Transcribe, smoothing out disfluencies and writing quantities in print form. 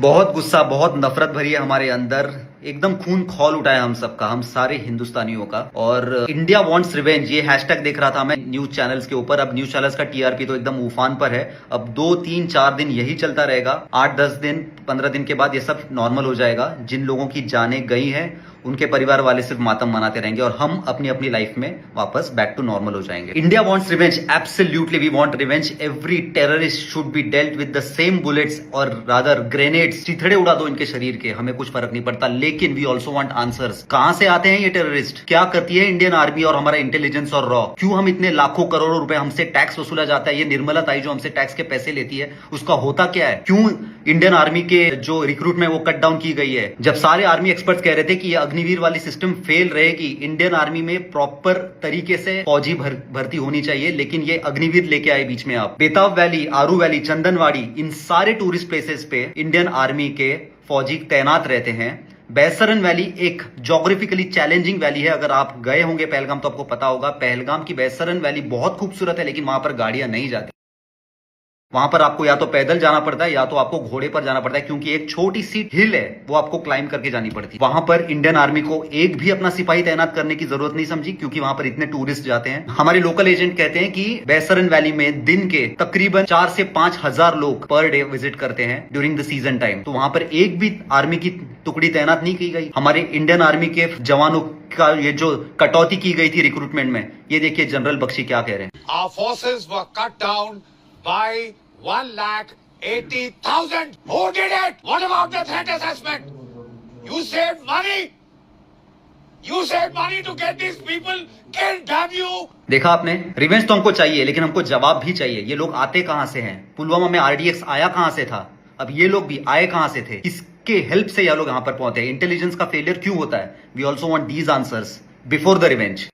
बहुत गुस्सा, बहुत नफरत भरी है हमारे अंदर। एकदम खून खौल उठा है हम सबका, हम सारे हिंदुस्तानियों का। और इंडिया वांट्स रिवेंज, ये हैशटैग देख रहा था मैं न्यूज चैनल्स के ऊपर। अब न्यूज चैनल्स का टीआरपी तो एकदम उफान पर है। अब 2 3 4 दिन यही चलता रहेगा। 8 10 दिन 15 दिन के बाद ये सब नॉर्मल हो जाएगा। जिन लोगों की जानें गई हैं उनके परिवार वाले सिर्फ मातम मनाते रहेंगे और हम अपनी अपनी लाइफ में वापस बैक टू नॉर्मल हो जाएंगे। India wants revenge, absolutely we want revenge. Every terrorist should be dealt with the same bullets और रादर ग्रेनेड्स। चिथड़े उड़ा दो इनके शरीर के, हमें कुछ फर्क नहीं पड़ता, लेकिन वी ऑल्सो वांट आंसर्स। कहां से आते हैं ये टेररिस्ट? क्या करती है इंडियन आर्मी और हमारा इंटेलिजेंस और रॉ? क्यों हम इतने लाखों करोड़ों रुपए हमसे टैक्स वसूला जाता है? ये निर्मला ताई जो हमसे टैक्स के पैसे लेती है उसका होता क्या है? क्यों इंडियन आर्मी के जो रिक्रूटमेंट वो कट डाउन की गई है? जब सारे आर्मी एक्सपर्ट्स कह रहे थे कि ये अग्निवीर वाली सिस्टम फेल रहेगी, इंडियन आर्मी में प्रॉपर तरीके से फौजी भर्ती होनी चाहिए, लेकिन ये अग्निवीर लेके आए बीच में। आप बेताब वैली, आरू वैली, चंदनवाड़ी, इन सारे टूरिस्ट प्लेसेस पे इंडियन आर्मी के फौजी तैनात रहते हैं। बैसरन वैली एक जोग्राफिकली चैलेंजिंग वैली है। अगर आप गए होंगे पहलगाम तो आपको पता होगा, पहलगाम की बैसरन वैली बहुत खूबसूरत है, लेकिन वहां पर गाड़ियां नहीं जाती। वहां पर आपको या तो पैदल जाना पड़ता है या तो आपको घोड़े पर जाना पड़ता है, क्योंकि एक छोटी सी हिल है वो आपको क्लाइंब करके जानी पड़ती है। वहां पर इंडियन आर्मी को एक भी अपना सिपाही तैनात करने की जरूरत नहीं समझी, क्योंकि वहां पर इतने टूरिस्ट जाते हैं। हमारे लोकल एजेंट कहते हैं कि बैसरन वैली में दिन के तकरीबन 4 से 5 हजार लोग पर डे विजिट करते हैं ड्यूरिंग द सीजन टाइम। तो वहां पर एक भी आर्मी की टुकड़ी तैनात नहीं की गई। हमारे इंडियन आर्मी के जवानों का ये जो कटौती की गई थी रिक्रूटमेंट में, ये देखिए जनरल बख्शी क्या कह रहे हैं। Our forces were cut down by 1,80,000. Who did it? What about the threat assessment? You saved money. You saved money to get these people killed, damn you. देखा आपने, रिवेंज तो हमको चाहिए, लेकिन हमको जवाब भी चाहिए। ये लोग आते कहां से हैं? पुलवामा में आरडीएक्स आया कहां से था? अब ये लोग भी आए कहां से थे? किसके हेल्प से ये लोग यहां पर पहुंचे? इंटेलिजेंस का फेलियर क्यों होता है? We also want these answers before the revenge.